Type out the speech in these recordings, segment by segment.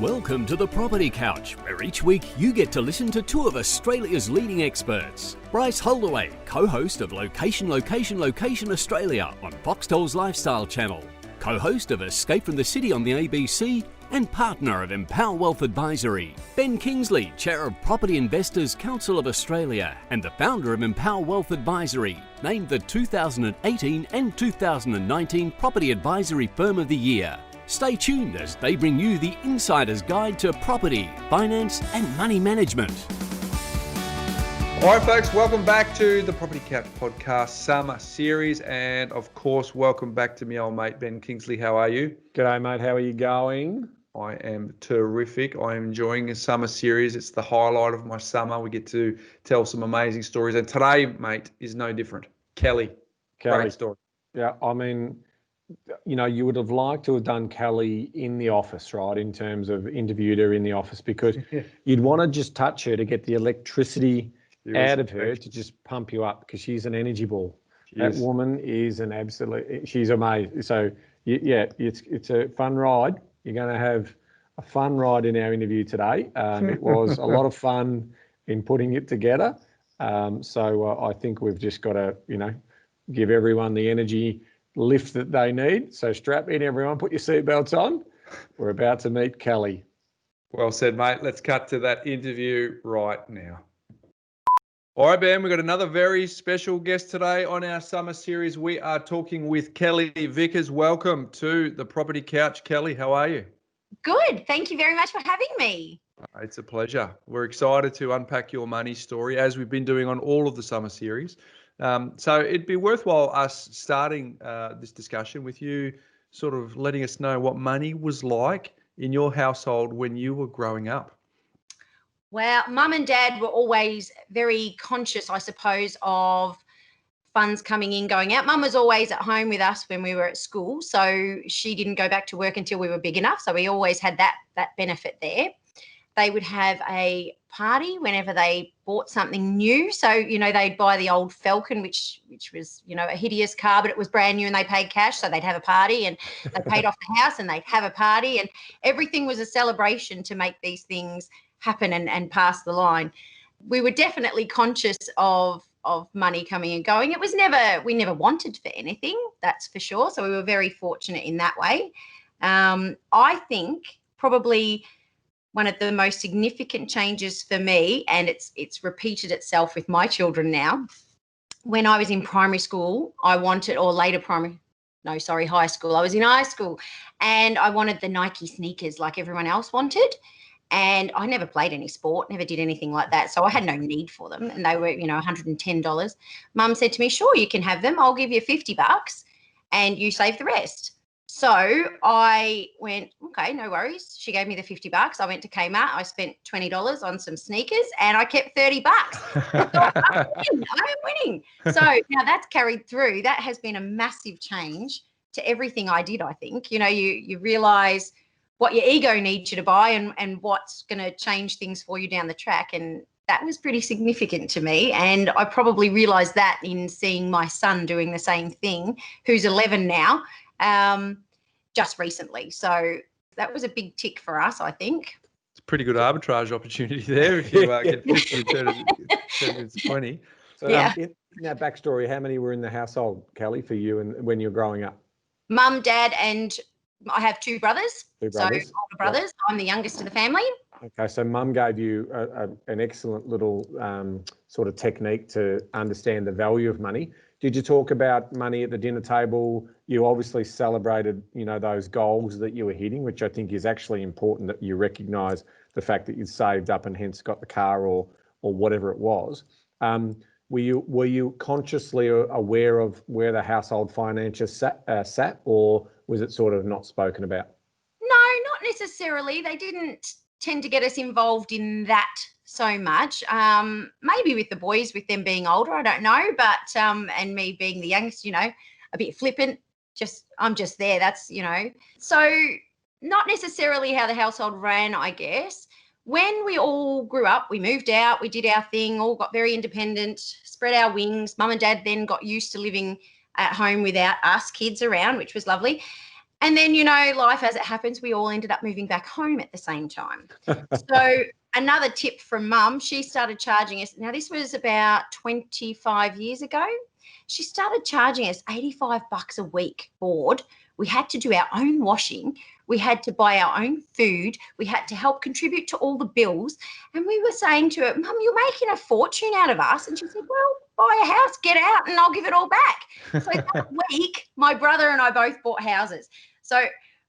Welcome to the Property Couch, where each week you get to listen to two of Australia's leading experts. Bryce Holdaway, co-host of Location Australia on Foxtel's Lifestyle Channel, co-host of Escape from the City on the ABC, and partner of Empower Wealth Advisory. Ben Kingsley, chair of Property Investors Council of Australia and the founder of Empower Wealth Advisory, named the 2018 and 2019 Property Advisory Firm of the Year. Stay tuned as they bring you the insider's guide to property, finance and money management. All right, folks, welcome back to the Property Couch podcast summer series. And of course, welcome back to me old mate, Ben Kingsley. How are you? G'day, mate. How are you going? I am terrific. I am enjoying a summer series. It's the highlight of my summer. We get to tell some amazing stories. And today, mate, is no different. Kellie. Great story. Yeah, I mean, you know, you would have liked to have done Kellie in the office, right, in terms of interviewed her in the office, because you'd want to just touch her to get the electricity out of her to just pump you up, because she's an energy ball. That woman is an absolute, she's amazing. So, yeah, it's a fun ride. You're going to have a fun ride in our interview today. It was a lot of fun in putting it together. So I think we've just got to, you know, give everyone the energy lift that they need. So strap in, everyone, put your seatbelts on. We're about to meet Kellie. Well said, mate. Let's cut to that interview right now. All right, Ben, we've got another very special guest today on our summer series. We are talking with Kellie Vickers. Welcome to the Property Couch. Kellie, how are you? Good. Thank you very much for having me. It's a pleasure. We're excited to unpack your money story, as we've been doing on all of the summer series. So it'd be worthwhile us starting this discussion with you sort of letting us know what money was like in your household when you were growing up. Well, mum and dad were always very conscious, I suppose, of funds coming in, going out. Mum was always at home with us when we were at school, so she didn't go back to work until we were big enough. So we always had that benefit there. They would have a party whenever they bought something new. So, you know, they'd buy the old Falcon, which was, you know, a hideous car, but it was brand new and they paid cash. So they'd have a party, and they paid off the house and they'd have a party, and everything was a celebration to make these things happen and pass the line. We were definitely conscious of money coming and going. We never wanted for anything, that's for sure. So we were very fortunate in that way. I think probably one of the most significant changes for me, and it's repeated itself with my children now. When I was in primary school, high school. I was in high school, and I wanted the Nike sneakers like everyone else wanted. And I never played any sport, never did anything like that. So I had no need for them. And they were, you know, $110. Mum said to me, sure, you can have them. I'll give you $50 and you save the rest. So I went, okay, no worries. She gave me the $50. I went to Kmart. I spent $20 on some sneakers and I kept $30. I thought, I'm winning. So now that's carried through. That has been a massive change to everything I did, I think. You know, you realise what your ego needs you to buy and what's going to change things for you down the track. And that was pretty significant to me. And I probably realised that in seeing my son doing the same thing, who's 11 now, just recently. So that was a big tick for us, I think. It's a pretty good arbitrage opportunity there if you get 50 and turn it into 20. So in that backstory, how many were in the household, Kellie, for you and when you were growing up? Mum, dad, and I have two brothers. So older brothers. Yep. I'm the youngest of the family. Okay, so Mum gave you an excellent little sort of technique to understand the value of money. Did you talk about money at the dinner table? You obviously celebrated, you know, those goals that you were hitting, which I think is actually important, that you recognise the fact that you saved up and hence got the car or whatever it was. Were you consciously aware of where the household finances sat, or was it sort of not spoken about? No, not necessarily. They didn't tend to get us involved in that so much. Maybe with the boys, with them being older, I don't know. But and me being the youngest, you know, a bit flippant. I'm just there. That's, you know. So not necessarily how the household ran, I guess. When we all grew up, we moved out, we did our thing, all got very independent, spread our wings. Mum and dad then got used to living at home without us kids around, which was lovely. And then, life as it happens, we all ended up moving back home at the same time. So another tip from Mum, she started charging us. Now, this was about 25 years ago. She started charging us $85 a week board. We had to do our own washing. We had to buy our own food. We had to help contribute to all the bills. And we were saying to her, Mum, you're making a fortune out of us. And she said, well, buy a house, get out, and I'll give it all back. So that week, my brother and I both bought houses. So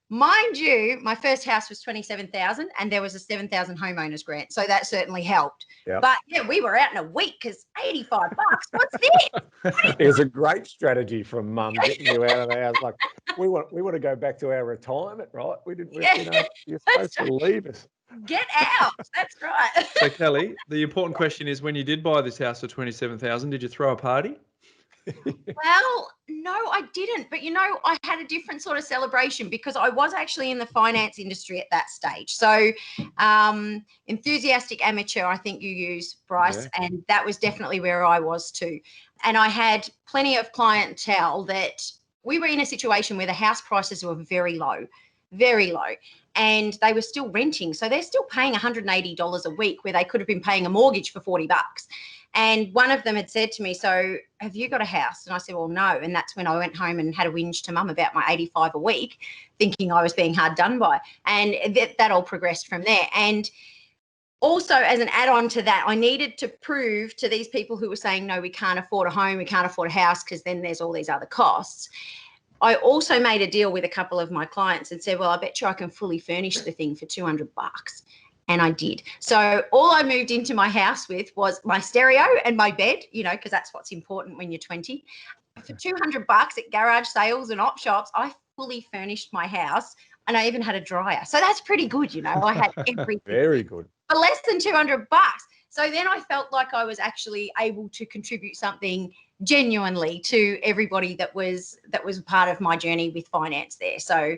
mind you, my first house was $27,000 and there was a $7,000 homeowners grant. So that certainly helped. Yep. But yeah, we were out in a week because $85, what's this? It was a great strategy from Mum getting you out of the house. Like, we want to go back to our retirement, right? You're supposed to leave us. Get out. That's right. So Kelly, the important question is, when you did buy this house for $27,000, did you throw a party? Well, no, I didn't. But, I had a different sort of celebration because I was actually in the finance industry at that stage. So enthusiastic amateur, I think you use, Bryce, and that was definitely where I was too. And I had plenty of clientele that we were in a situation where the house prices were very low, and they were still renting. So they're still paying $180 a week where they could have been paying a mortgage for $40. And one of them had said to me, so have you got a house? And I said, well, no. And that's when I went home and had a whinge to Mum about my $85 a week, thinking I was being hard done by. And that all progressed from there. And also, as an add-on to that, I needed to prove to these people who were saying, no, we can't afford a home, we can't afford a house, because then there's all these other costs. I also made a deal with a couple of my clients and said, well, I bet you I can fully furnish the thing for $200. And I did. So all I moved into my house with was my stereo and my bed, because that's what's important when you're 20. For $200 at garage sales and op shops, I fully furnished my house, and I even had a dryer. So that's pretty good, I had everything. Very good. For less than $200. So then I felt like I was actually able to contribute something genuinely to everybody that was a part of my journey with finance there. So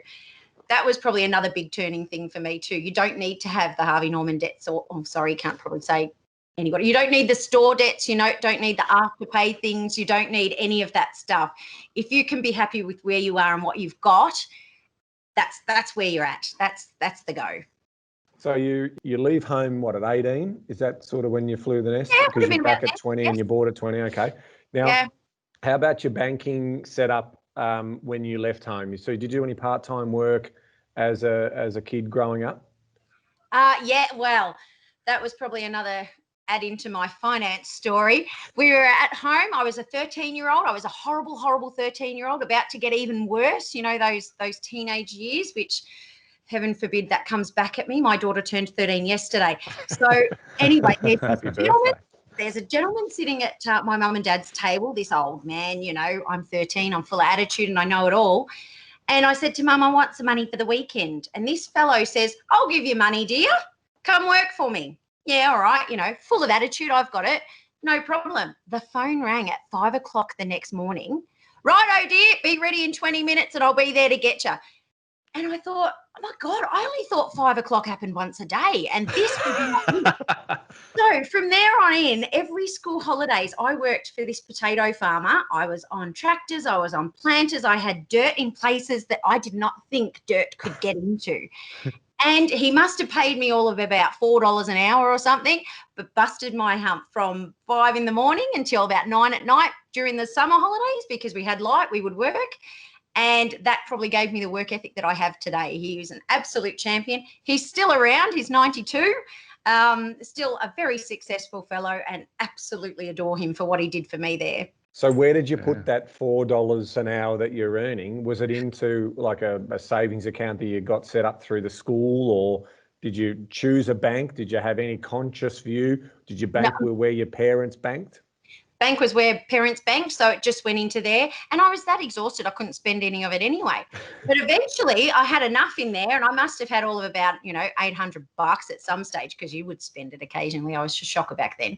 that was probably another big turning thing for me too. You don't need to have the Harvey Norman debts, can't probably say anybody. You don't need the store debts, don't need the afterpay things. You don't need any of that stuff. If you can be happy with where you are and what you've got, that's where you're at. That's the go. So you leave home, at 18? Is that sort of when you flew the nest? Yeah, because you're back at 20 and you bought at 20. Okay. Now, How about your banking setup when you left home? So did you do any part-time work as a kid growing up? Well, that was probably another add into my finance story. We were at home. I was a 13-year-old. I was a horrible, horrible 13-year-old, about to get even worse, those teenage years, which heaven forbid that comes back at me. My daughter turned 13 yesterday. So anyway, there's a gentleman sitting at my mum and dad's table, this old man, I'm 13, I'm full of attitude and I know it all. And I said to Mum, I want some money for the weekend. And this fellow says, I'll give you money, dear. Come work for me. Yeah, all right, full of attitude, I've got it. No problem. The phone rang at 5 o'clock the next morning. Righto, dear, be ready in 20 minutes and I'll be there to get you. And I thought, oh my God, I only thought 5 o'clock happened once a day. And this would not So from there on in, every school holidays, I worked for this potato farmer. I was on tractors, I was on planters. I had dirt in places that I did not think dirt could get into. And he must have paid me all of about $4 an hour or something, but busted my hump from 5 in the morning until about 9 at night during the summer holidays, because we had light, we would work. And that probably gave me the work ethic that I have today. He was an absolute champion. He's still around. He's 92. Still a very successful fellow, and absolutely adore him for what he did for me there. So where did you put that $4 an hour that you're earning? Was it into like a savings account that you got set up through the school, or did you choose a bank? Did you have any conscious view? Did you bank where your parents banked? Bank was where parents banked, so it just went into there. And I was that exhausted, I couldn't spend any of it anyway. But eventually I had enough in there, and I must have had all of about, $800 at some stage, because you would spend it occasionally. I was a shocker back then.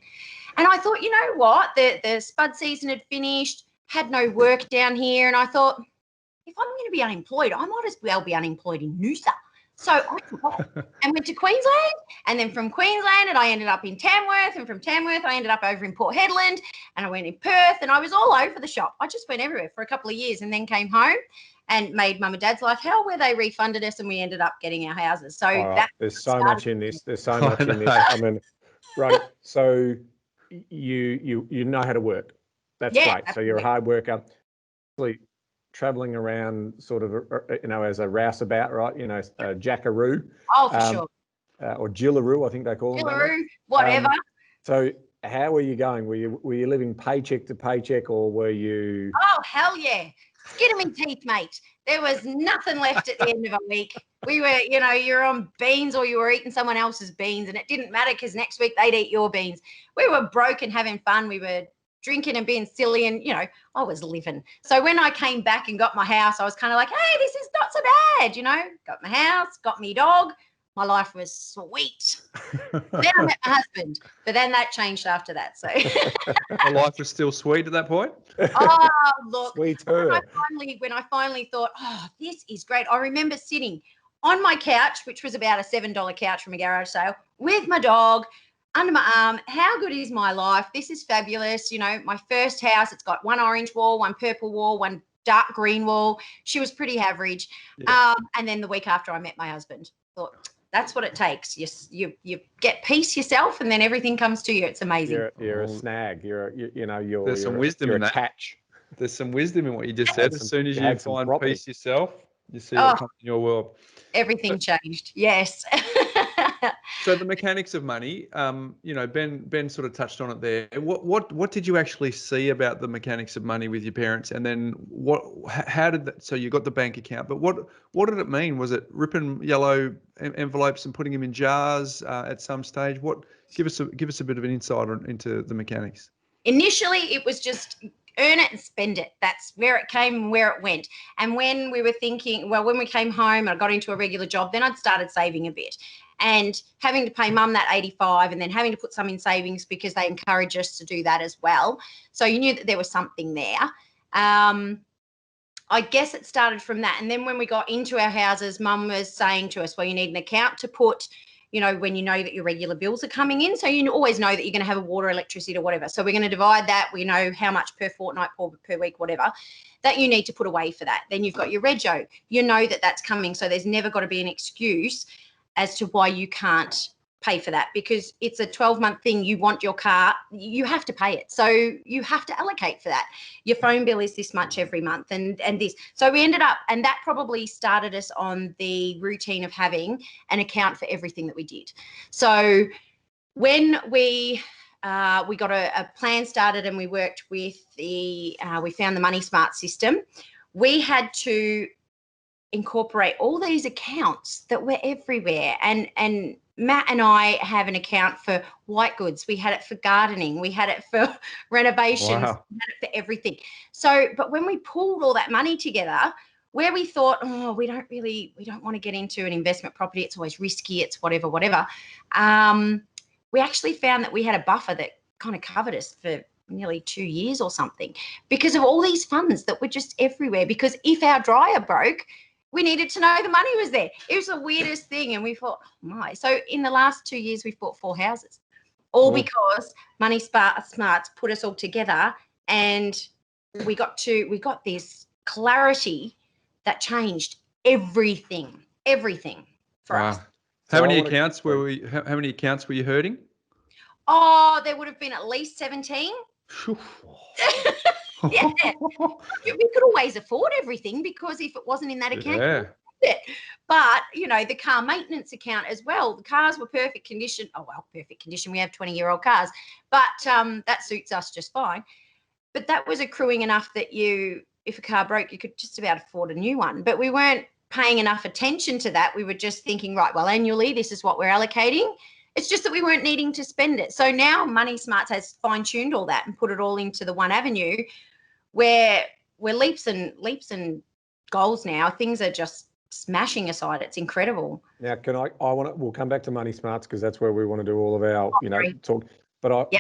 And I thought, you know what, the spud season had finished, had no work down here. And I thought, if I'm going to be unemployed, I might as well be unemployed in Noosa. So I took off and went to Queensland, and then from Queensland, and I ended up in Tamworth, and from Tamworth, I ended up over in Port Hedland, and I went in Perth, and I was all over the shop. I just went everywhere for a couple of years and then came home. and made mum and dad's life hell, where they refunded us and we ended up getting our houses. So All right. that There's so much in this. There's so much in this. I mean, right. So you know how to work. That's Yeah, great. So you're a hard worker. Actually traveling around sort of, as a rouseabout, right? A jackaroo. Oh, for sure. Or Jillaroo, I think they call them. Jillaroo, whatever. So how were you going? Were you living paycheck to paycheck, or were you? Oh, hell yeah. Skin 'em in teeth, mate. There was nothing left at the end of a week. We were, you're on beans or you were eating someone else's beans, and it didn't matter because next week they'd eat your beans. We were broke and having fun. We were drinking and being silly, and, I was living. So when I came back and got my house, I was kind of like, hey, this is not so bad, got my house, got me dog. My life was sweet. Then I met my husband, but then that changed after that. So My life was still sweet at that point. Oh, look, Sweeter. when I finally thought, oh, this is great. I remember sitting on my couch, which was about a $7 couch from a garage sale, with my dog under my arm. How good is my life? This is fabulous. My first house, it's got one orange wall, one purple wall, one dark green wall. She was pretty average. Yeah. And then the week after I met my husband, thought, that's what it takes. You get peace yourself, and then everything comes to you. It's amazing. You're a snag. There's some wisdom in that. Catch. There's some wisdom in what you just said. As soon as you find peace yourself, you see what comes in your world. Everything changed. Yes. So the mechanics of money, Ben sort of touched on it there. What did you actually see about the mechanics of money with your parents? And then how did that, so you got the bank account, but what did it mean? Was it ripping yellow envelopes and putting them in jars at some stage? Give us a bit of an insight into the mechanics. Initially, it was just earn it and spend it. That's where it came and where it went. And when we were thinking, when we came home and I got into a regular job, then I'd started saving a bit and having to pay mum that 85 and then having to put some in savings because they encourage us to do that as well. So you knew that there was something there. I guess it started from that. And then when we got into our houses, mum was saying to us, well, you need an account to put, when you know that your regular bills are coming in. So you always know that you're going to have a water, electricity or whatever. So we're going to divide that. We know how much per fortnight, per week, whatever, that you need to put away for that. Then you've got your rego. You know that that's coming. So there's never got to be an excuse as to why you can't pay for that, because it's a 12-month thing. You want your car, you have to pay it. So you have to allocate for that. Your phone bill is this much every month and this. So we ended up, and that probably started us on the routine of having an account for everything that we did. So when we got a plan started and we worked with we found the Money Smart system, we had to incorporate all these accounts that were everywhere. And Matt and I have an account for white goods. We had it for gardening. We had it for renovations. Wow. We had it for everything. So, but when we pulled all that money together, where we thought, oh, we don't want to get into an investment property. It's always risky. It's whatever. We actually found that we had a buffer that kind of covered us for nearly 2 years or something because of all these funds that were just everywhere. Because if our dryer broke, we needed to know the money was there. It was the weirdest thing. And we thought, oh my. So in the last 2 years, we've bought 4 houses, all because Money Smarts put us all together, and we got this clarity that changed everything for us. How many accounts were you hurting? Oh, there would have been at least 17. Yeah, we could always afford everything because if it wasn't in that account, but the car maintenance account as well. The cars were perfect condition. Oh well, perfect condition. We have 20-year-old cars, but that suits us just fine. But that was accruing enough that if a car broke, you could just about afford a new one. But we weren't paying enough attention to that. We were just thinking, right, well, annually, this is what we're allocating. It's just that we weren't needing to spend it. So now Money Smarts has fine-tuned all that and put it all into the one avenue where we're leaps and goals now. Things are just smashing aside. It's incredible. Now, we'll come back to Money Smarts because that's where we want to do all of our, talk. But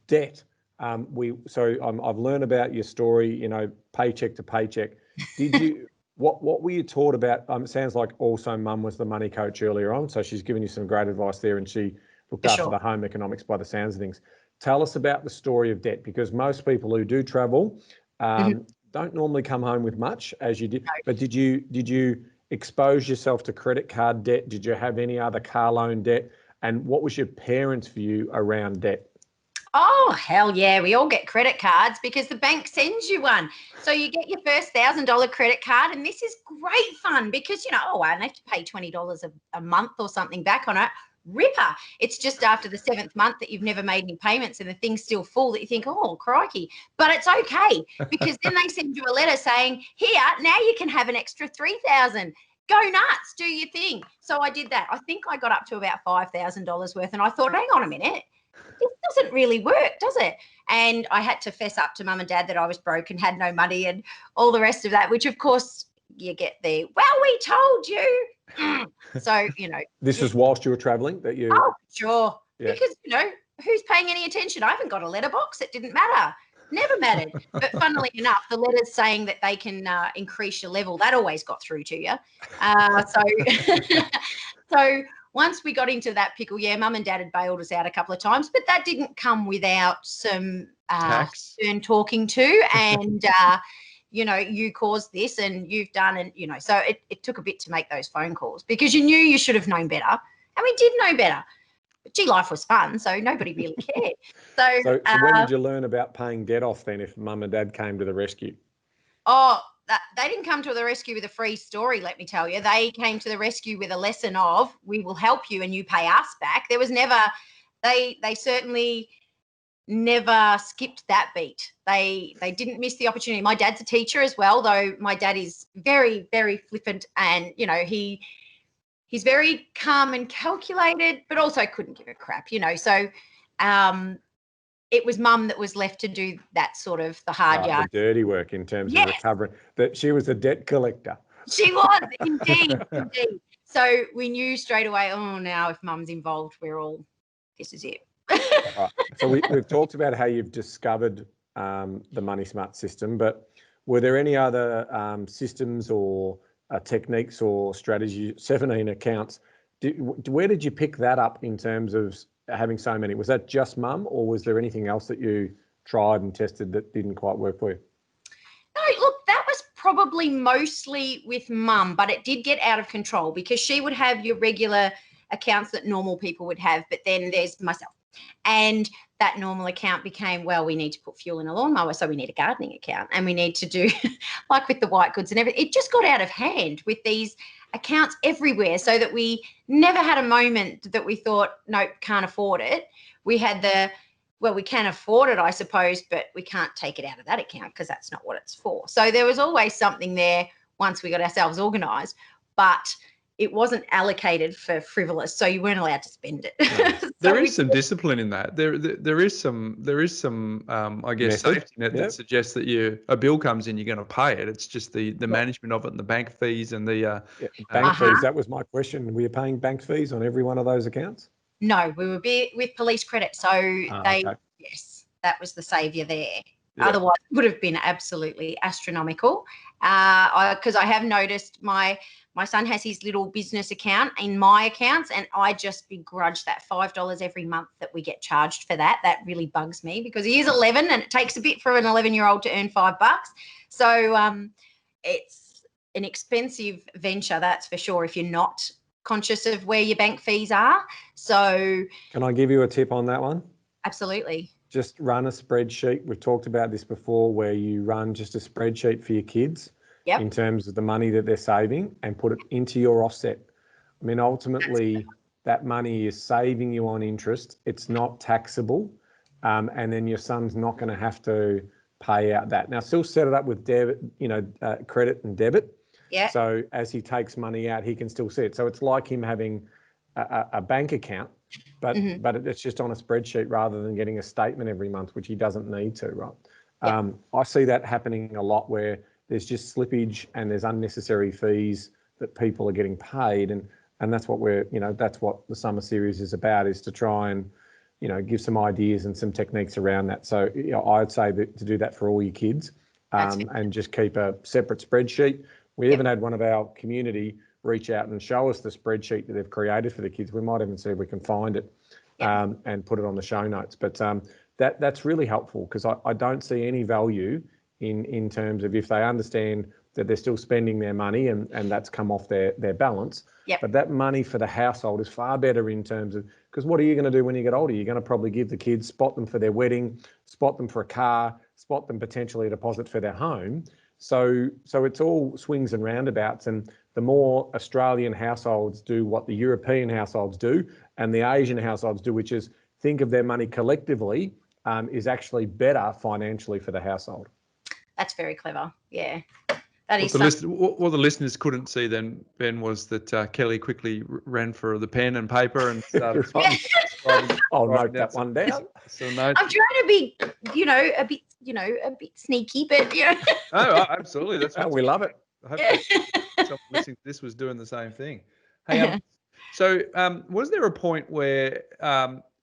debt. I've learned about your story, paycheck to paycheck. Did you, what were you taught about? It sounds like also mum was the money coach earlier on. So she's given you some great advice there, and she looked after the home economics by the sounds of things. Tell us about the story of debt, because most people who do travel, don't normally come home with much as you did, but did you expose yourself to credit card debt? Did you have any other car loan debt? And what was your parents' view around debt? Oh, hell yeah. We all get credit cards because the bank sends you one. So you get your first $1,000 credit card, and this is great fun because, I don't have to pay $20 a month or something back on it. Ripper. It's just after the 7th month that you've never made any payments and the thing's still full that you think, oh, crikey. But it's okay because then they send you a letter saying, here, now you can have an extra $3,000. Go nuts, do your thing. So I did that. I think I got up to about $5,000 worth, and I thought, hang on a minute. This doesn't really work, does it? And I had to fess up to mum and dad that I was broke and had no money and all the rest of that, which of course you get the, well, we told you. So, This was whilst you were traveling that you... Oh, sure. Yeah. Because, who's paying any attention? I haven't got a letterbox. It didn't matter. Never mattered. But funnily enough, the letters saying that they can increase your level, that always got through to you. So once we got into that pickle, mum and dad had bailed us out a couple of times, but that didn't come without some stern talking to. And, you caused this and you've done, and, so it took a bit to make those phone calls because you knew you should have known better. And we did know better. But gee, life was fun, so nobody really cared. So when did you learn about paying debt off then if mum and dad came to the rescue? Oh, they didn't come to the rescue with a free story, let me tell you. They came to the rescue with a lesson of, we will help you and you pay us back. There was never, they certainly never skipped that beat. They didn't miss the opportunity. My dad's a teacher as well, though my dad is very, very flippant and, he's very calm and calculated, but also couldn't give a crap, So it was mum that was left to do that sort of the hard yard. The dirty work in terms of recovering. That she was a debt collector. She was, indeed. So we knew straight away, now if mum's involved, this is it. Right. So we've talked about how you've discovered the Money Smart system, but were there any other systems or techniques or strategies? 17 accounts. Where did you pick that up in terms of having so many? Was that just mum, or was there anything else that you tried and tested that didn't quite work for you? No, look, that was probably mostly with mum, but it did get out of control because she would have your regular accounts that normal people would have, but then there's myself. And that normal account became, well, we need to put fuel in a lawnmower, so we need a gardening account, and we need to do, like with the white goods and everything. It just got out of hand with these accounts everywhere, so that we never had a moment that we thought, nope, can't afford it. We had we can afford it, I suppose, but we can't take it out of that account because that's not what it's for. So there was always something there once we got ourselves organised, but it wasn't allocated for frivolous, so you weren't allowed to spend it. No. There is some discipline in that. There is some I guess method. Safety net that suggests that a bill comes in, you're going to pay it. It's just the management of it and the bank fees and the bank fees. That was my question. Were you paying bank fees on every one of those accounts? No, we were with police credit, so yes, that was the saviour there. Yeah. Otherwise, it would have been absolutely astronomical. Because I have noticed my son has his little business account in my accounts, and I just begrudge that $5 every month that we get charged for that. That really bugs me because he is 11 and it takes a bit for an 11-year-old to earn $5. So it's an expensive venture, that's for sure, if you're not conscious of where your bank fees are. So can I give you a tip on that one? Absolutely. Just run a spreadsheet. We've talked about this before, where you run just a spreadsheet for your kids in terms of the money that they're saving and put it into your offset. I mean, ultimately, that money is saving you on interest. It's not taxable. And then your son's not going to have to pay out that. Now, still set it up with debit, credit and debit. Yeah. So as he takes money out, he can still see it. So it's like him having a bank account, but it's just on a spreadsheet rather than getting a statement every month, which he doesn't need to, right? Yeah. I see that happening a lot where there's just slippage and there's unnecessary fees that people are getting paid, and that's what that's what the summer series is about, is to try and give some ideas and some techniques around that. So I'd say that to do that for all your kids, and just keep a separate spreadsheet. We even had one of our community reach out and show us the spreadsheet that they've created for the kids. We might even see if we can find it and put it on the show notes. But that's really helpful, because I don't see any value in terms of if they understand that they're still spending their money and that's come off their balance. Yep. But that money for the household is far better in terms of, because what are you going to do when you get older? You're going to probably give the kids, spot them for their wedding, spot them for a car, spot them potentially a deposit for their home. So it's all swings and roundabouts. And the more Australian households do what the European households do and the Asian households do, which is think of their money collectively, is actually better financially for the household. That's very clever. Yeah. That is what the listeners couldn't see then, Ben, was that Kelly quickly ran for the pen and paper and started I'll note that one down. So notes. I'm trying to be, a bit sneaky, but Oh, absolutely. That's what we love it. I hope someone listening to this was doing the same thing. Hey, so was there a point where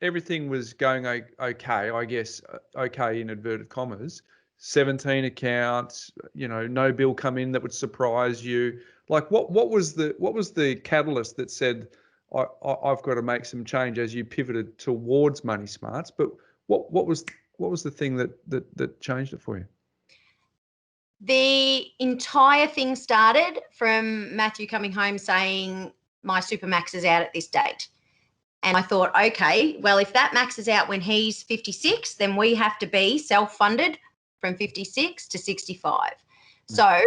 everything was going okay, I guess, okay in inverted commas, 17 accounts, no bill come in that would surprise you? Like what was the catalyst that said I've got to make some change as you pivoted towards Money Smarts? But what was the thing that changed it for you? The entire thing started from Matthew coming home saying my super max is out at this date. And I thought, okay, well, if that maxes out when he's 56, then we have to be self-funded from 56 to 65. So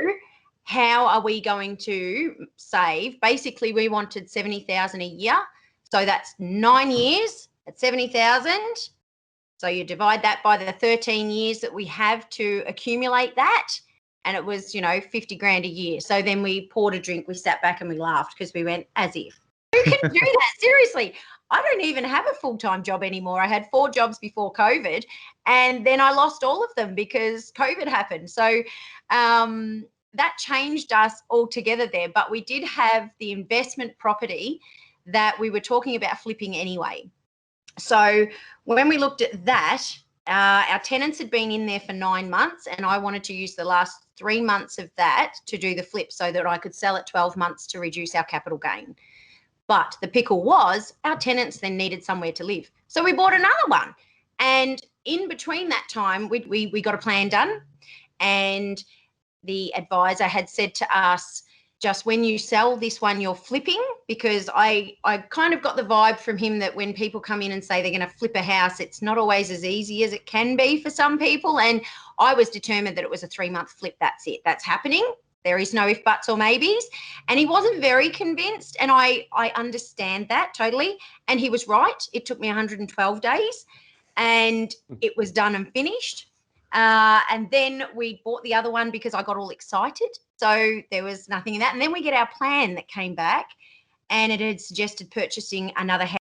how are we going to save? Basically, we wanted 70,000 a year. So that's 9 years at 70,000. So you divide that by the 13 years that we have to accumulate that. And it was, 50 grand a year. So then we poured a drink, we sat back and we laughed because we went, as if. Who can do that? Seriously. I don't even have a full-time job anymore. I had 4 jobs before COVID, and then I lost all of them because COVID happened. So that changed us altogether there. But we did have the investment property that we were talking about flipping anyway. So when we looked at that, our tenants had been in there for 9 months, and I wanted to use the last 3 months of that to do the flip so that I could sell it 12 months to reduce our capital gain. But the pickle was our tenants then needed somewhere to live. So we bought another one. And in between that time, we got a plan done. And the advisor had said to us, just when you sell this one, you're flipping, because I kind of got the vibe from him that when people come in and say they're going to flip a house, it's not always as easy as it can be for some people. And I was determined that it was a 3-month flip. That's it. That's happening. There is no if, buts or maybes. And he wasn't very convinced. And I understand that totally. And he was right. It took me 112 days and it was done and finished. And then we bought the other one because I got all excited. So there was nothing in that. And then we get our plan that came back, and it had suggested purchasing another house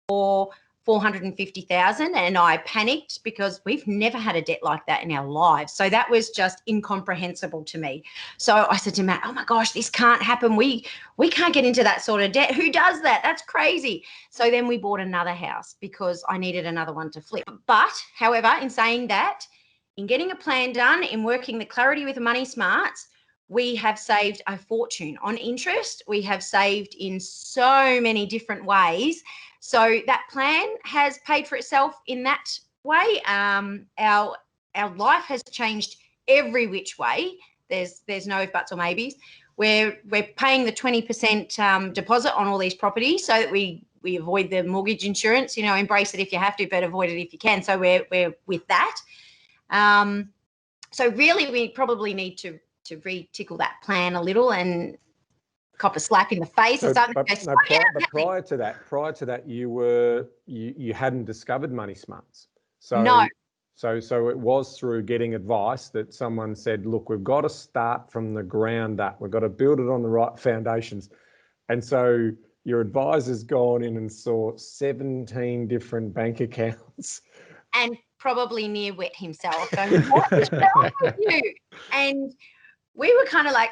for 450,000, and I panicked because we've never had a debt like that in our lives. So that was just incomprehensible to me. So I said to Matt, oh my gosh, this can't happen. We can't get into that sort of debt. Who does that? That's crazy. So then we bought another house because I needed another one to flip. But however, in saying that, in getting a plan done, in working the clarity with Money Smarts, we have saved a fortune on interest. We have saved in so many different ways. So that plan has paid for itself in that way. Our life has changed every which way. There's no if, buts or maybes. We're paying the 20% deposit on all these properties so that we avoid the mortgage insurance. Embrace it if you have to, but avoid it if you can. So we're with that. So really, we probably need to re-tickle that plan a little and cop a slap in the face or something. But prior to that, you hadn't discovered Money Smarts. So no. So it was through getting advice that someone said, look, we've got to start from the ground up. We've got to build it on the right foundations. And so your advisor's gone in and saw 17 different bank accounts. And probably near wet himself. Going, what is wrong with you? And we were kind of like,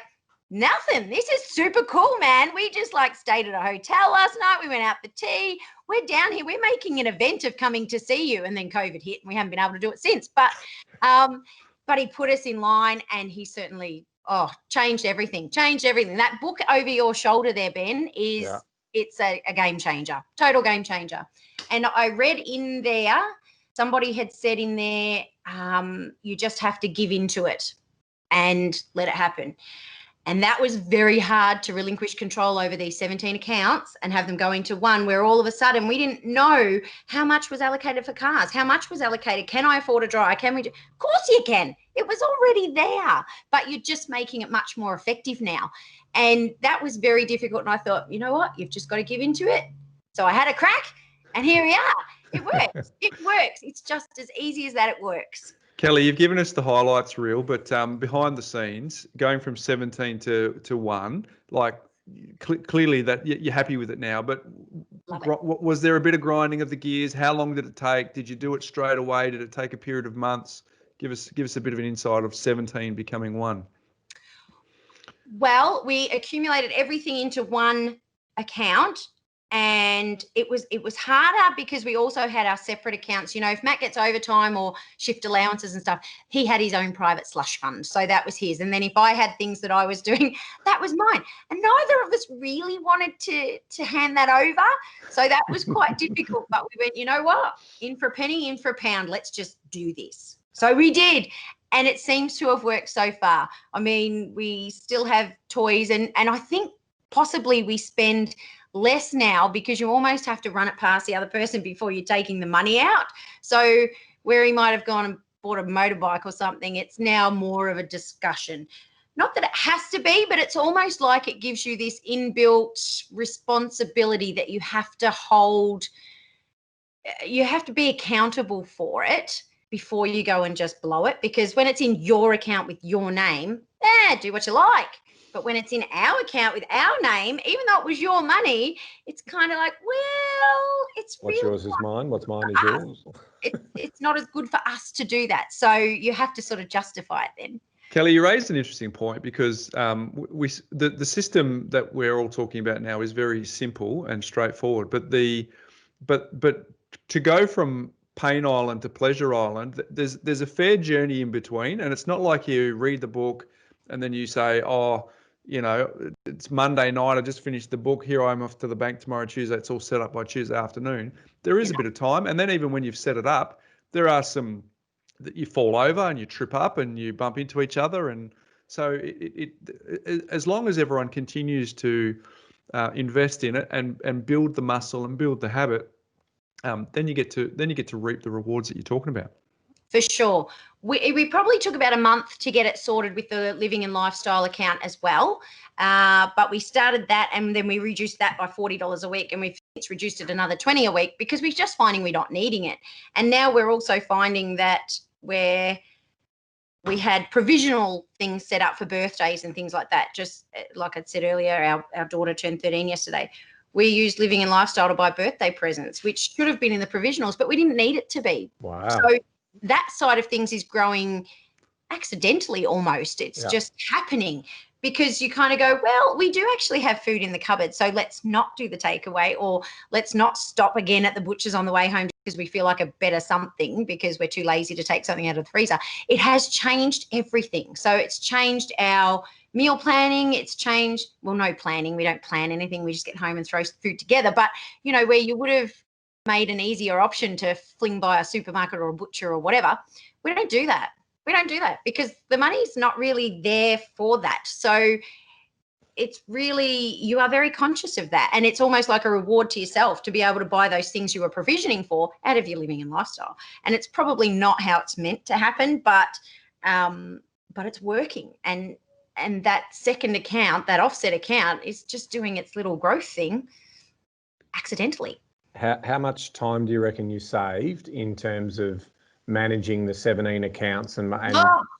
nothing. This is super cool, man. We just stayed at a hotel last night. We went out for tea. We're down here. We're making an event of coming to see you. And then COVID hit and we haven't been able to do it since. But he put us in line, and he certainly changed everything. That book over your shoulder there, Ben, it's a game changer, total game changer. And I read in there, somebody had said in there, you just have to give into it. and let it happen. And that was very hard to relinquish control over these 17 accounts and have them go into one where all of a sudden we didn't know how much was allocated for cars, how much was allocated. Can I afford a dryer? Can we do? Of course you can. It was already there, but you're just making it much more effective now. And that was very difficult. And I thought, you know what? You've just got to give into it. So I had a crack and here we are. It works. It works. It's just as easy as that. It works. Kellie, you've given us the highlights reel, but behind the scenes, going from 17 to 1, like clearly that you're happy with it now, but was there a bit of grinding of the gears? How long did it take? Did you do it straight away? Did it take a period of months? Give us a bit of an insight of 17 becoming 1. Well, we accumulated everything into one account. And it was harder because we also had our separate accounts. You know, if Matt gets overtime or shift allowances and stuff, he had his own private slush fund. So that was his. And then if I had things that I was doing, that was mine. And neither of us really wanted to hand that over. So that was quite difficult. But we went, you know what? In for a penny, in for a pound. Let's just do this. So we did. And it seems to have worked so far. I mean, we still have toys. And I think possibly we spend less now because you almost have to run it past the other person before you're taking the money out. So where he might have gone and bought a motorbike or something, it's now more of a discussion. Not that it has to be, but it's almost like it gives you this inbuilt responsibility that you have to hold. You have to be accountable for it before you go and just blow it, because when it's in your account with your name, do what you like. But when it's in our account with our name, even though it was your money, it's kind of like, well, it's what's really yours is mine, what's mine is yours. It's not as good for us to do that. So you have to sort of justify it then. Kellie, you raised an interesting point because the system that we're all talking about now is very simple and straightforward. But to go from Pain Island to Pleasure Island, there's a fair journey in between, and it's not like you read the book and then you say, oh, you know, it's Monday night, I just finished the book, here I'm off to the bank tomorrow, Tuesday, it's all set up by Tuesday afternoon. There is a bit of time. And then even when you've set it up, there are some that you fall over and you trip up and you bump into each other. And so as long as everyone continues to invest in it and build the muscle and build the habit, then you get to reap the rewards that you're talking about. For sure. We probably took about a month to get it sorted with the living and lifestyle account as well. But we started that and then we reduced that by $40 a week, and we've reduced it another $20 a week because we're just finding we're not needing it. And now we're also finding that where we had provisional things set up for birthdays and things like that. Just like I said earlier, our daughter turned 13 yesterday. We used living and lifestyle to buy birthday presents, which should have been in the provisionals, but we didn't need it to be. Wow. So that side of things is growing accidentally almost. It's just happening because you kind of go, well, we do actually have food in the cupboard, so let's not do the takeaway, or let's not stop again at the butcher's on the way home because we feel like a better something because we're too lazy to take something out of the freezer. It has changed everything. So it's changed our meal planning. It's changed, well, no planning. We don't plan anything. We just get home and throw food together. But, you know, where you would have made an easier option to fling by a supermarket or a butcher or whatever, we don't do that. We don't do that because the money's not really there for that. So it's really, you are very conscious of that. And it's almost like a reward to yourself to be able to buy those things you were provisioning for out of your living and lifestyle. And it's probably not how it's meant to happen, but it's working. And that second account, that offset account, is just doing its little growth thing accidentally. How much time do you reckon you saved in terms of managing the 17 accounts and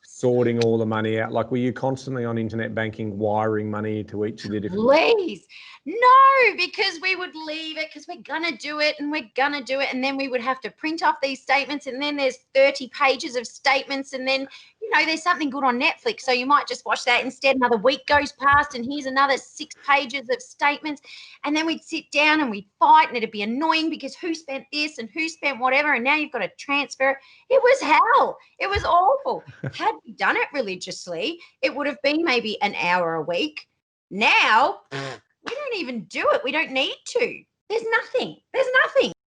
sorting all the money out? Like, were you constantly on internet banking, wiring money to each of the different? Please. No, because we would leave it because we're going to do it and we're going to do it. And then we would have to print off these statements, and then there's 30 pages of statements. And then, you know, there's something good on Netflix, so you might just watch that instead. Another week goes past and here's another 6 pages of statements. And then we'd sit down and we'd fight, and it'd be annoying because who spent this and who spent whatever, and now you've got to transfer it. It was hell. It was awful. Had we done it religiously, it would have been maybe an hour a week. Now we don't even do it. We don't need to. There's nothing.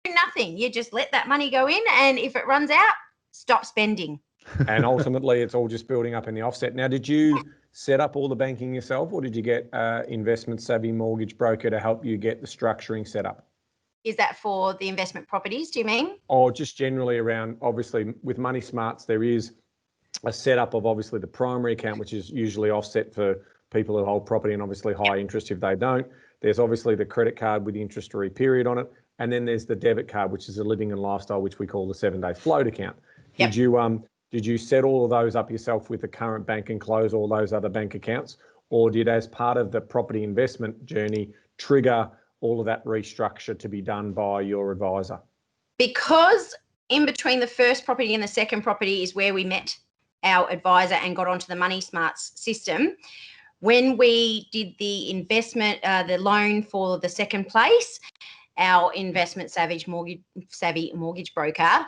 Nothing. You just let that money go in, and if it runs out, stop spending. And ultimately, it's all just building up in the offset. Now, did you set up all the banking yourself, or did you get investment savvy mortgage broker to help you get the structuring set up? Is that for the investment properties, do you mean? Or just generally around, obviously, with Money Smarts, there is a setup of obviously the primary account, which is usually offset for people who hold property and obviously high interest if they don't. There's obviously the credit card with the interest-free period on it. And then there's the debit card, which is a living and lifestyle, which we call the 7-day float account. Yep. Did you set all of those up yourself with the current bank and close all those other bank accounts? Or did, as part of the property investment journey, trigger all of that restructure to be done by your advisor? Because in between the first property and the second property is where we met our advisor and got onto the Money Smarts system. When we did the investment, the loan for the second place, our investment savvy mortgage broker,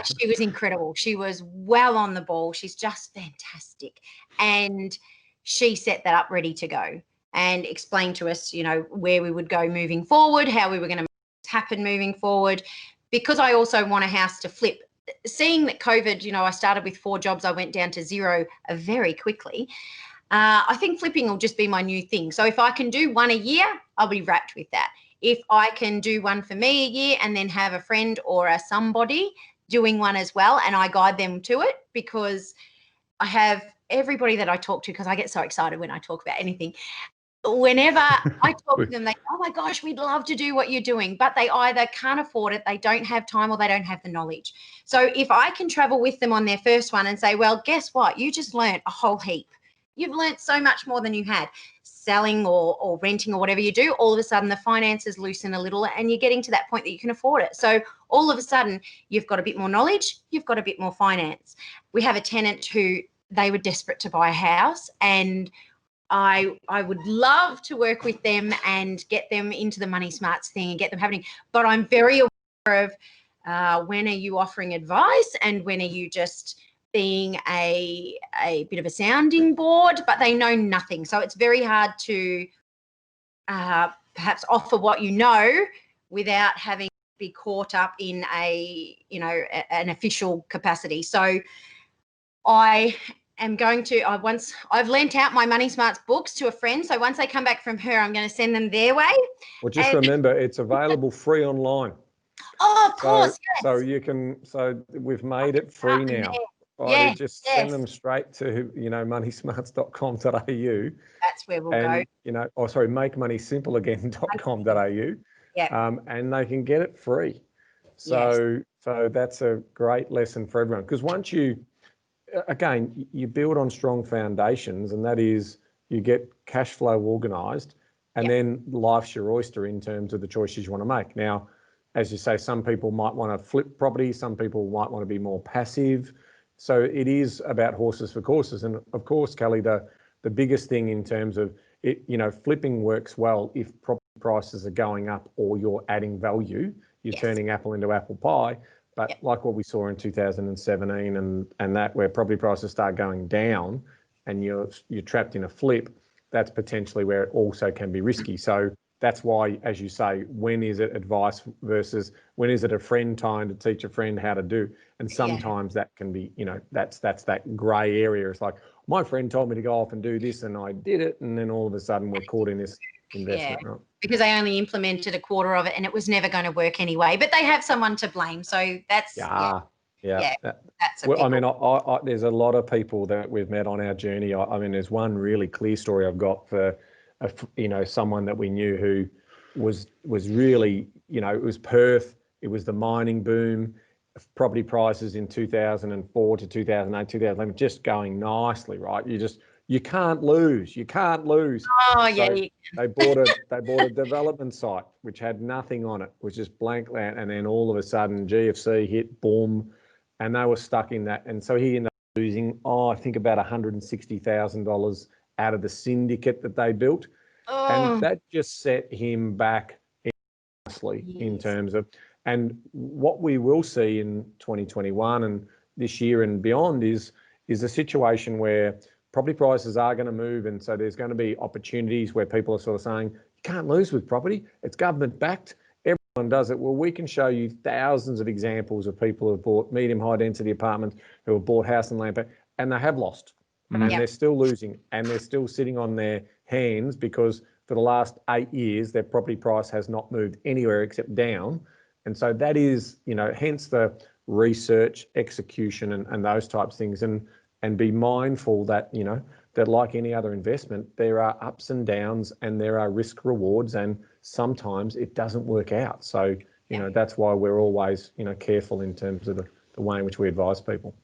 she was incredible. She was well on the ball. She's just fantastic. And she set that up ready to go and explained to us, where we would go moving forward, how we were going to make it happen moving forward. Because I also want a house to flip. Seeing that COVID, I started with 4 jobs, I went down to 0 very quickly. I think flipping will just be my new thing. So if I can do 1 a year, I'll be wrapped with that. If I can do 1 for me a year and then have a friend or somebody doing 1 as well, and I guide them to it, because I have everybody that I talk to, because I get so excited when I talk about anything. Whenever I talk to them, they go, oh my gosh, we'd love to do what you're doing, but they either can't afford it, they don't have time, or they don't have the knowledge. So if I can travel with them on their first one and say, well, guess what? You just learned a whole heap. You've learned so much more than you had selling or renting or whatever you do. All of a sudden the finances loosen a little and you're getting to that point that you can afford it. So all of a sudden you've got a bit more knowledge, you've got a bit more finance. We have a tenant who they were desperate to buy a house, and I would love to work with them and get them into the Money Smarts thing and get them happening. But I'm very aware of when are you offering advice and when are you just being a bit of a sounding board, but they know nothing. So it's very hard to perhaps offer what you know without having to be caught up in an official capacity. So I've lent out my Money Smarts books to a friend. So once they come back from her, I'm going to send them their way. Well, just remember, it's available free online. Oh, of course. Yes. So we've made it free now. Yes, just send them straight to, moneysmarts.com.au. That's where we'll go. makemoneysimpleagain.com.au. Yeah. And they can get it free. So that's a great lesson for everyone. Because once you build on strong foundations, and that is you get cash flow organised, and then life's your oyster in terms of the choices you want to make. Now, as you say, some people might want to flip property, some people might want to be more passive. So it is about horses for courses. And of course, Kellie, the biggest thing in terms of it, flipping works well if property prices are going up or you're adding value, you're turning apple into apple pie. But like what we saw in 2017 and that, where property prices start going down and you're trapped in a flip, that's potentially where it also can be risky. So that's why, as you say, when is it advice versus when is it a friend trying to teach a friend how to do? And sometimes that can be, that's that grey area. It's like, my friend told me to go off and do this and I did it. And then all of a sudden we're caught in this investment. Right? Because they only implemented a quarter of it and it was never going to work anyway, but they have someone to blame. So that's, that's there's a lot of people that we've met on our journey. There's one really clear story I've got for, someone that we knew who was really, it was Perth, it was the mining boom, property prices in 2004 to 2008, 2011, just going nicely, right? You can't lose. Oh, They bought a development site which had nothing on it, which is blank land, and then all of a sudden GFC hit, boom, and they were stuck in that. And so he ended up losing, I think about $160,000 out of the syndicate that they built. And that just set him back enormously in terms of, and what we will see in 2021 and this year and beyond is a situation where property prices are going to move. And so there's going to be opportunities where people are sort of saying, you can't lose with property. It's government backed. Everyone does it. Well, we can show you thousands of examples of people who have bought medium high density apartments, who have bought house and land, and they have lost, and they're still losing, and they're still sitting on their hands because for the last 8 years, their property price has not moved anywhere except down. And so that is, hence the research, execution, and those types of things, and be mindful that, that like any other investment, there are ups and downs and there are risk rewards, and sometimes it doesn't work out. So, that's why we're always, careful in terms of the way in which we advise people.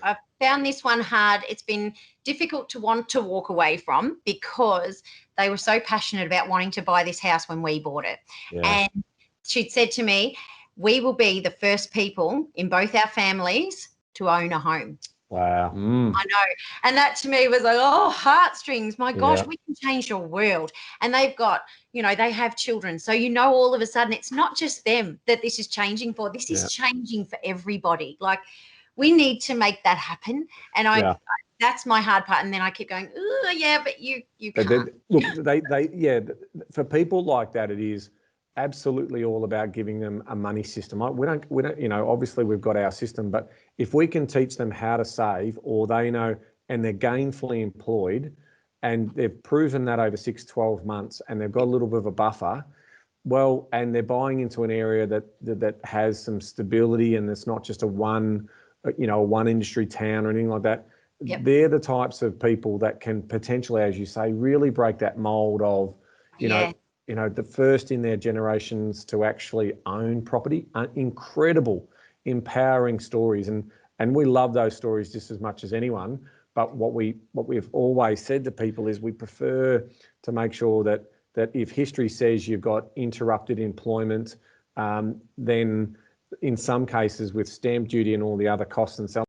I've found this one hard. It's been difficult to want to walk away from because they were so passionate about wanting to buy this house when we bought it. Yeah. And she'd said to me, we will be the first people in both our families to own a home. Wow. I know. And that to me was like, oh, heartstrings. My gosh, we can change your world. And they've got, they have children. So, all of a sudden, it's not just them that this is changing for. This is changing for everybody. Like, we need to make that happen. And that's my hard part. And then I keep going, oh, yeah, but you can't. Look, for people like that, it is absolutely all about giving them a money system. We don't, obviously we've got our system, but if we can teach them how to save, or they know, and they're gainfully employed and they've proven that over 6-12 months and they've got a little bit of a buffer, well, and they're buying into an area that has some stability, and it's not just a one industry town or anything like that. Yep. They're the types of people that can potentially, as you say, really break that mold of, the first in their generations to actually own property. Incredible, empowering stories, and we love those stories just as much as anyone. But what we've always said to people is we prefer to make sure that if history says you've got interrupted employment, then in some cases with stamp duty and all the other costs and so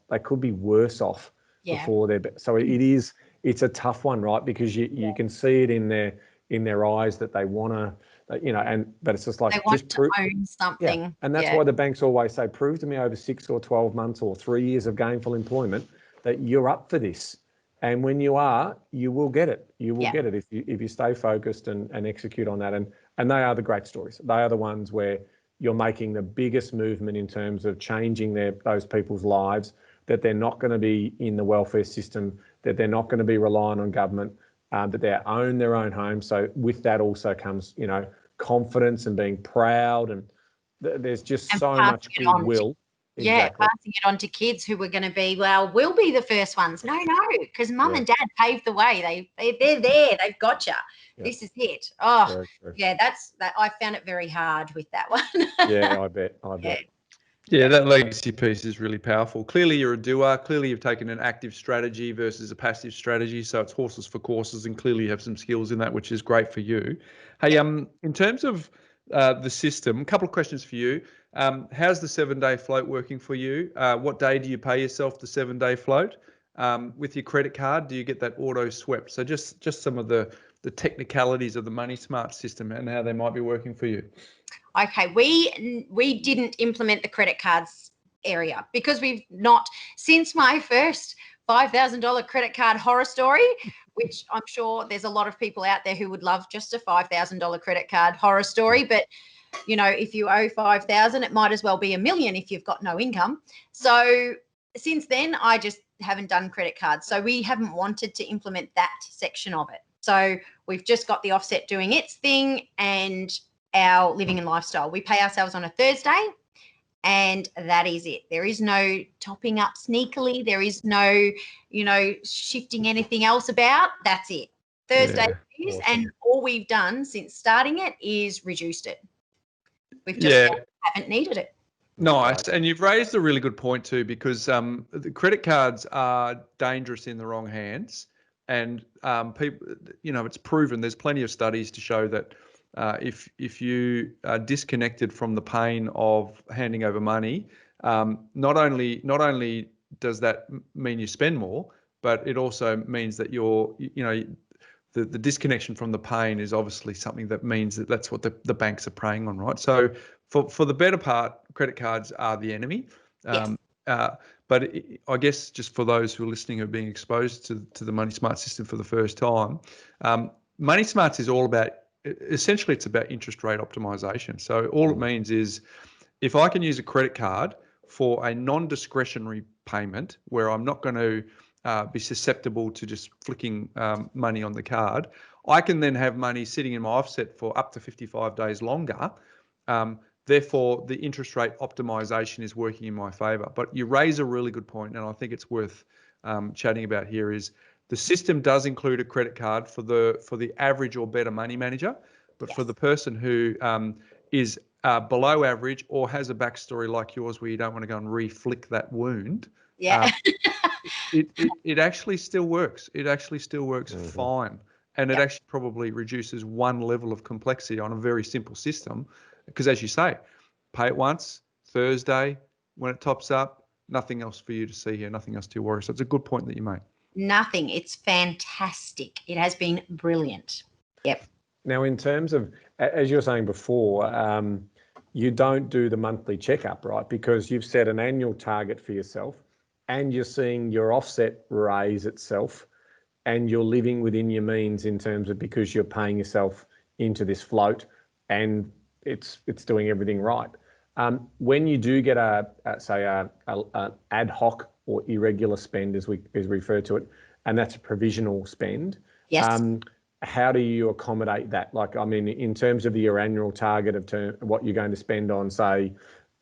they could be worse off before they're. So it's a tough one, right? Because you can see it in their eyes that they want to, but it's just like, they want to own something. Yeah. And that's why the banks always say, prove to me over 6 or 12 months or 3 years of gainful employment that you're up for this. And when you are, you will get it. You will get it if you stay focused and execute on that. And they are the great stories. They are the ones where you're making the biggest movement in terms of changing those people's lives, that they're not going to be in the welfare system, that they're not going to be relying on government, that they own their own home. So with that also comes, confidence and being proud, and there's just so much goodwill. Exactly. Passing it on to kids who were going to be, we'll be the first ones. No, because mum and dad paved the way. They're there. They've got you. Yeah. This is it. Oh, that's that. I found it very hard with that one. Yeah, I bet. Yeah, that legacy piece is really powerful. Clearly, you're a doer. Clearly, you've taken an active strategy versus a passive strategy. So it's horses for courses, and clearly you have some skills in that, which is great for you. Hey, in terms of the system, a couple of questions for you. How's the 7-day float working for you? What day do you pay yourself the 7-day float? With your credit card, do you get that auto swept? So just some of the technicalities of the Money Smart system and how they might be working for you. Okay, we didn't implement the credit cards area because we've not, since my first $5,000 credit card horror story, which I'm sure there's a lot of people out there who would love just a $5,000 credit card horror story, but if you owe $5,000, it might as well be $1 million if you've got no income. So since then, I just haven't done credit cards. So we haven't wanted to implement that section of it. So we've just got the offset doing its thing and our living and lifestyle. We pay ourselves on a Thursday, and that is it. There is no topping up sneakily. There is no, shifting anything else about. That's it. Thursday is, awesome. And all we've done since starting it is reduced it. We've just haven't needed it. Nice. And you've raised a really good point too, because the credit cards are dangerous in the wrong hands. And people, it's proven, there's plenty of studies to show that if you are disconnected from the pain of handing over money, not only does that mean you spend more, but it also means that the disconnection from the pain is obviously something that means that's what the banks are preying on, right? So for the better part, credit cards are the enemy. Yes. But I guess just for those who are listening who are being exposed to the Money Smart system for the first time, Money Smarts is all about essentially it's about interest rate optimization. So all it means is if I can use a credit card for a non-discretionary payment where I'm not going to be susceptible to just flicking money on the card, I can then have money sitting in my offset for up to 55 days longer. Therefore, the interest rate optimization is working in my favor. But you raise a really good point, and I think it's worth chatting about here is the system does include a credit card for the average or better money manager, but for the person who is below average or has a backstory like yours where you don't want to go and re-flick that wound, it actually still works. It actually still works fine. And it actually probably reduces one level of complexity on a very simple system. Because as you say, pay it once, Thursday, when it tops up, nothing else for you to see here, nothing else to worry. So it's a good point that you make. Nothing. It's fantastic. It has been brilliant. Yep. Now, in terms of, as you were saying before, you don't do the monthly checkup, right? Because you've set an annual target for yourself and you're seeing your offset raise itself and you're living within your means in terms of because you're paying yourself into this float and it's doing everything right. When you do get a ad hoc or irregular spend, as we refer to it, and that's a provisional spend. Yes. How do you accommodate that? Like, I mean, in terms of your annual target of what you're going to spend on, say,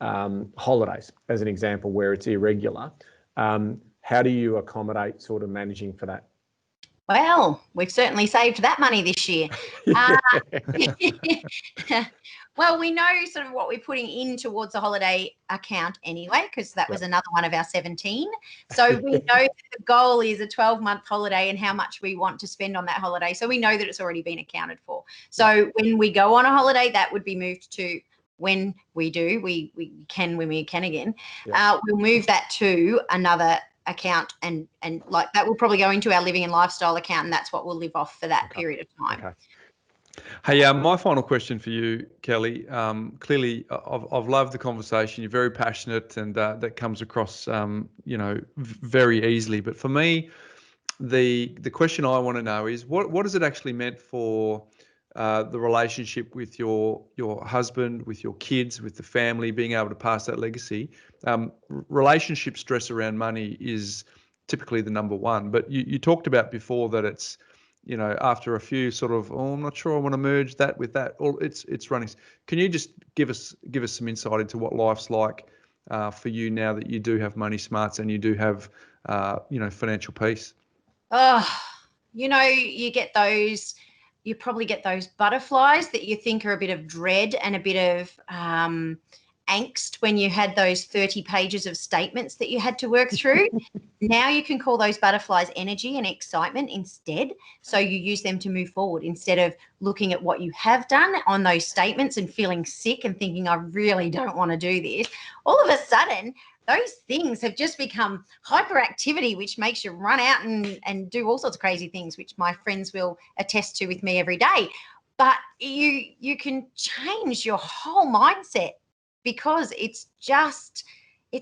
holidays, as an example, where it's irregular, how do you accommodate sort of managing for that? Well, we've certainly saved that money this year. Well, we know sort of what we're putting in towards the holiday account anyway, because that was another one of our 17. So we know that the goal is a 12-month holiday and how much we want to spend on that holiday. So we know that it's already been accounted for. So when we go on a holiday, that would be moved to when we do. We can when we can again. We'll move that to another account and like that will probably go into our living and lifestyle account, and that's what we'll live off for that period of time. Okay. Hey, my final question for you, Kelly. Clearly, I've loved the conversation. You're very passionate, and that comes across, very easily. But for me, the question I want to know is what has it actually meant for the relationship with your husband, with your kids, with the family, being able to pass that legacy? Relationship stress around money is typically the number one. But you talked about before that it's, after a few sort of, I'm not sure I want to merge that with that, or it's running. Can you just give us some insight into what life's like for you now that you do have money smarts and you do have, financial peace? Oh, you probably get those butterflies that you think are a bit of dread and a bit of angst when you had those 30 pages of statements that you had to work through. Now you can call those butterflies energy and excitement instead. So you use them to move forward instead of looking at what you have done on those statements and feeling sick and thinking, I really don't want to do this. All of a sudden, those things have just become hyperactivity, which makes you run out and do all sorts of crazy things, which my friends will attest to with me every day. But you can change your whole mindset because it's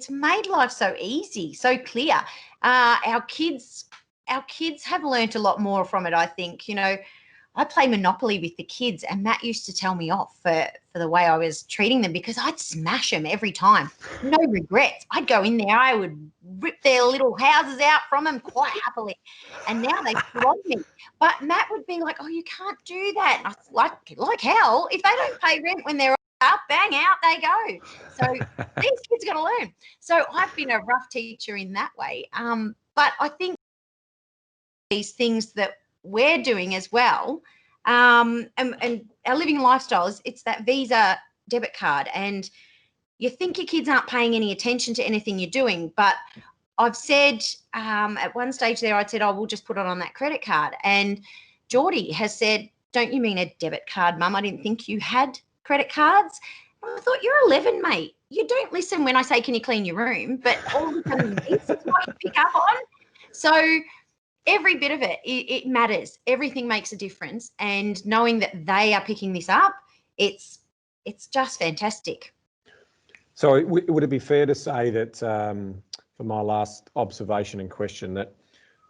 made life so easy, so clear. Our kids have learnt a lot more from it, I think. I play Monopoly with the kids, and Matt used to tell me off for the way I was treating them because I'd smash them every time. No regrets. I'd go in there, I would rip their little houses out from them quite happily. And now they flog me. But Matt would be like, oh, you can't do that. And I was like hell, if they don't pay rent when they're up, bang, out they go. So these kids got to learn. So I've been a rough teacher in that way. But I think these things that we're doing as well, and our living lifestyle it's that Visa debit card, and you think your kids aren't paying any attention to anything you're doing, but I've said at one stage there, I said, oh, we'll just put it on that credit card, and Geordie has said, don't you mean a debit card, Mum? I didn't think you had credit cards. And I thought, you're 11, mate. You don't listen when I say, can you clean your room? But all of a sudden, this is what you pick up on. So every bit of it matters. Everything makes a difference. And knowing that they are picking this up, it's just fantastic. So would it be fair to say that, for my last observation and question, that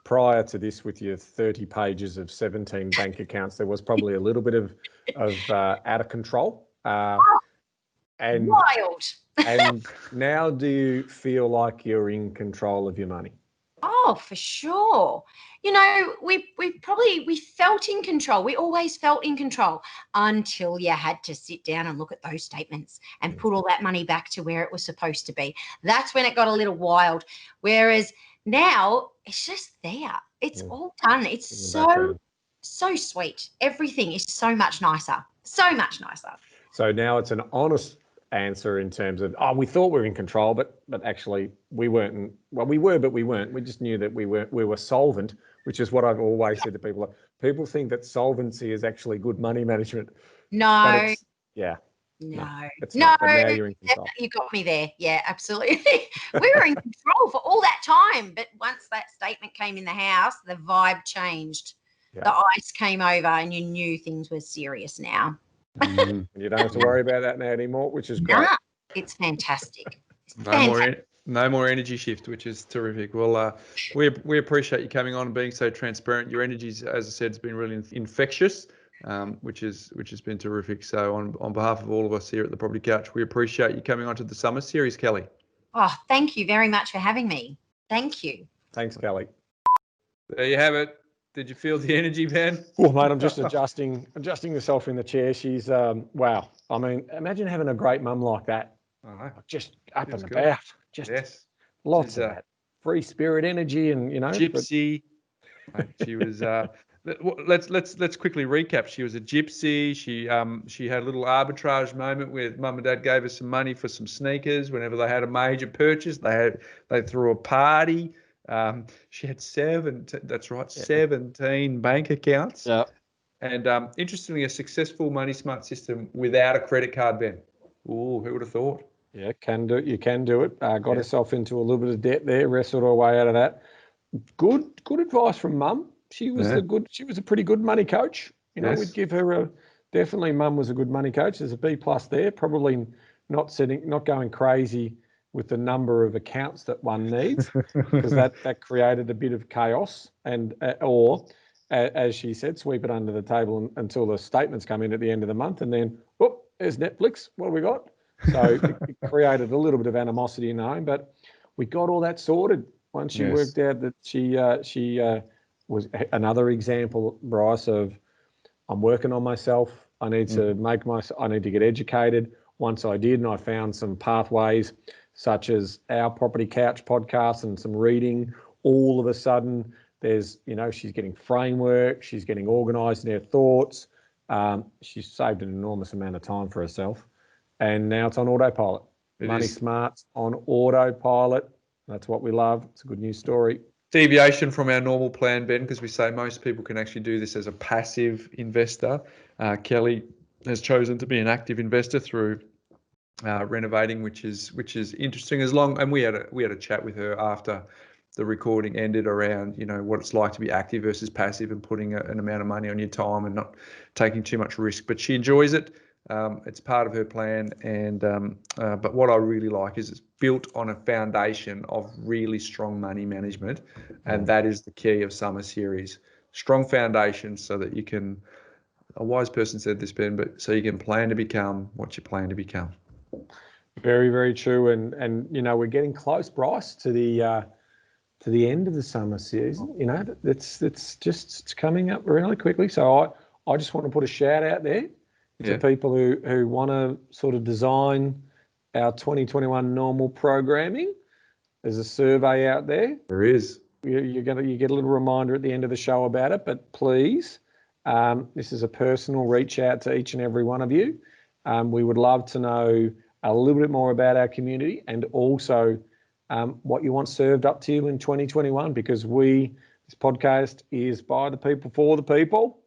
prior to this, with your 30 pages of 17 bank accounts, there was probably a little bit of out of control. And Wild. and now, do you feel like you're in control of your money? Oh, for sure. You know, we felt in control. We always felt in control until you had to sit down and look at those statements and put all that money back to where it was supposed to be. That's when it got a little wild. Whereas now it's just there. It's all done. It's so sweet. Everything is so much nicer. So much nicer. So now it's an honest answer in terms of, we thought we were in control, but actually we weren't. Well, we were, but we weren't. We just knew that we were solvent, which is what I've always said to people. People think that solvency is actually good money management. No. No, it's no, not. But now you're in control. You got me there. Yeah, absolutely. We were in control for all that time, but once that statement came in the house, the vibe changed. Yeah. The ice came over, and you knew things were serious now. You don't have to worry about that now anymore, which is great. Nah, it's fantastic. No more energy shift, which is terrific. Well, we appreciate you coming on and being so transparent. Your energy's, as I said, has been really infectious, which has been terrific. So on behalf of all of us here at the Property Couch, we appreciate you coming on to the summer series, Kellie. Oh, thank you very much for having me. Thank you. Thanks, Kellie. There you have it. Did you feel the energy, Ben? Well, mate, I'm just adjusting myself in the chair. She's wow. I mean, imagine having a great mum like that. Just up and about. Just lots of that free spirit energy, and gypsy. She was. Let's quickly recap. She was a gypsy. She had a little arbitrage moment where mum and dad gave her some money for some sneakers whenever they had a major purchase. They threw a party. She had 17 bank accounts. Yeah. And interestingly, a successful money smart system without a credit card, Ben. Oh, who would have thought? Yeah, can do it. You can do it. Got herself into a little bit of debt there, wrestled her way out of that. Good advice from mum. She was she was a pretty good money coach. We'd give her definitely mum was a good money coach. There's a B+ there. Probably not going crazy with the number of accounts that one needs, because that created a bit of chaos, and or as she said, sweep it under the table until the statements come in at the end of the month, and then there's Netflix. What have we got? So it created a little bit of animosity in the home, but we got all that sorted once she worked out that she was another example, Bryce, of I'm working on myself. I need to I need to get educated. Once I did, and I found some pathways, such as our Property Couch podcast and some reading, all of a sudden there's, she's getting framework, she's getting organised in her thoughts. She's saved an enormous amount of time for herself. And now it's on autopilot. Money Smart's on autopilot. That's what we love. It's a good news story. Deviation from our normal plan, Ben, because we say most people can actually do this as a passive investor. Kellie has chosen to be an active investor through renovating, which is interesting. And we had a chat with her after the recording ended around what it's like to be active versus passive, and putting an amount of money on your time and not taking too much risk. But she enjoys it. It's part of her plan, and but what I really like is it's built on a foundation of really strong money management, and that is the key of summer series. Strong foundation, so that you can. A wise person said this, Ben, but so you can plan to become what you plan to become. Very, very true, and we're getting close, Bryce, to the end of the summer season. It's coming up really quickly. So I just want to put a shout out there to people who want to sort of design our 2021 normal programming. There's a survey out there. There is. You get a little reminder at the end of the show about it, but please, this is a personal reach out to each and every one of you. We would love to know a little bit more about our community, and also what you want served up to you in 2021, because this podcast is by the people for the people.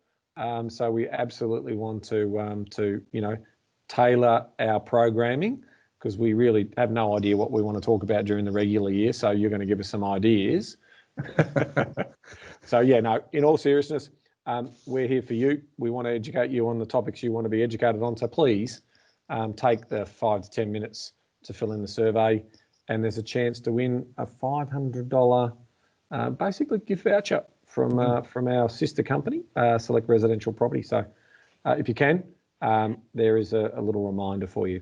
So we absolutely want to tailor our programming, because we really have no idea what we want to talk about during the regular year. So you're going to give us some ideas. So in all seriousness, we're here for you. We want to educate you on the topics you want to be educated on. So please take the 5 to 10 minutes to fill in the survey, and there's a chance to win a $500 basically gift voucher from our sister company, Select Residential Property. So if you can, there is a little reminder for you.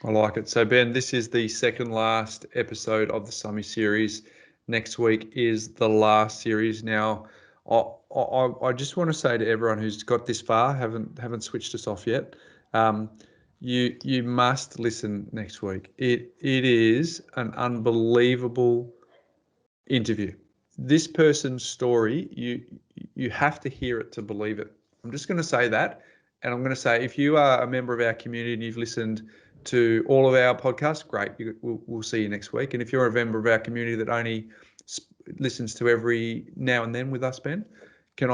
I like it. So Ben, this is the second last episode of the summer series. Next week is the last series. Now, I just want to say to everyone who's got this far, haven't switched us off yet, you must listen next week. It is an unbelievable interview. This person's story, you have to hear it to believe it. I'm just going to say that, and I'm going to say if you are a member of our community and you've listened to all of our podcasts, great. We'll see you next week. And if you're a member of our community that only listens to every now and then with us, Ben, can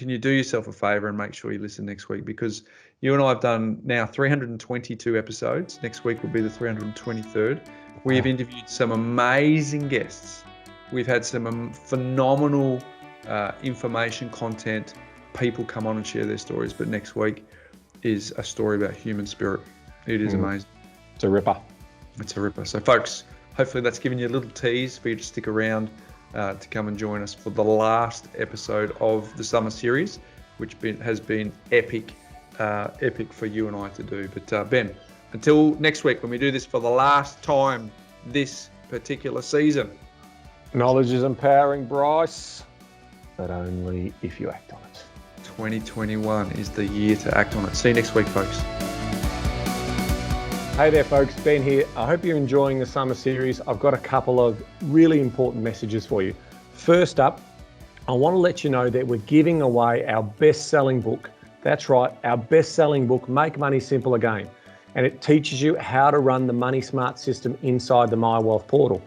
you do yourself a favor and make sure you listen next week? Because you and I have done now 322 episodes. Next week will be the 323rd. We have interviewed some amazing guests. We've had some phenomenal information content. People come on and share their stories. But next week is a story about human spirit. It is amazing. It's a ripper. It's a ripper. So, folks, hopefully that's given you a little tease for you to stick around to come and join us for the last episode of the summer series, which has been epic for you and I to do. But, Ben, until next week when we do this for the last time this particular season. Knowledge is empowering, Bryce, but only if you act on it. 2021 is the year to act on it. See you next week, folks. Hey there, folks. Ben here. I hope you're enjoying the summer series. I've got a couple of really important messages for you. First up, I want to let you know that we're giving away our best-selling book. That's right, our best-selling book, Make Money Simple Again. And it teaches you how to run the Money Smart system inside the My Wealth portal.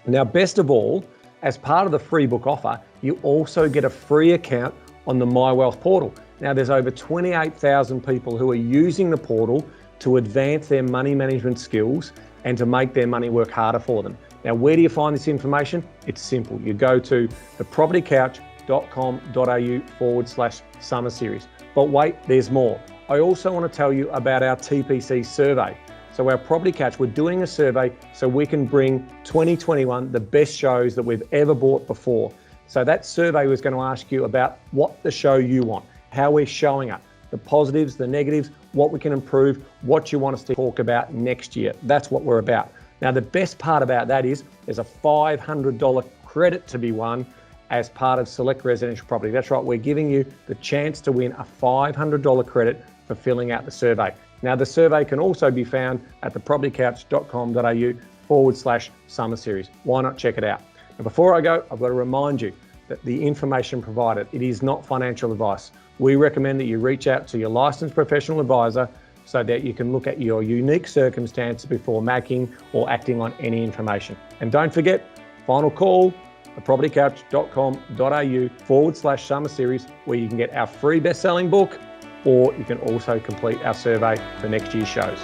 Now, best of all, as part of the free book offer, you also get a free account on the My Wealth portal. Now, there's over 28,000 people who are using the portal to advance their money management skills and to make their money work harder for them. Now, where do you find this information? It's simple. You go to thepropertycouch.com.au/summer series. But wait, there's more. I also want to tell you about our TPC survey. So our Property Couch, we're doing a survey so we can bring 2021 the best shows that we've ever bought before. So that survey was going to ask you about what the show you want, how we're showing up, the positives, the negatives, what we can improve, what you want us to talk about next year. That's what we're about. Now, the best part about that is there's a $500 credit to be won as part of Select Residential Property. That's right, we're giving you the chance to win a $500 credit for filling out the survey. Now, the survey can also be found at thepropertycouch.com.au/summer series. Why not check it out? Now, before I go, I've got to remind you that the information provided, it is not financial advice. We recommend that you reach out to your licensed professional advisor so that you can look at your unique circumstances before making or acting on any information. And don't forget, final call, thepropertycouch.com.au/summer series, where you can get our free best-selling book, or you can also complete our survey for next year's shows.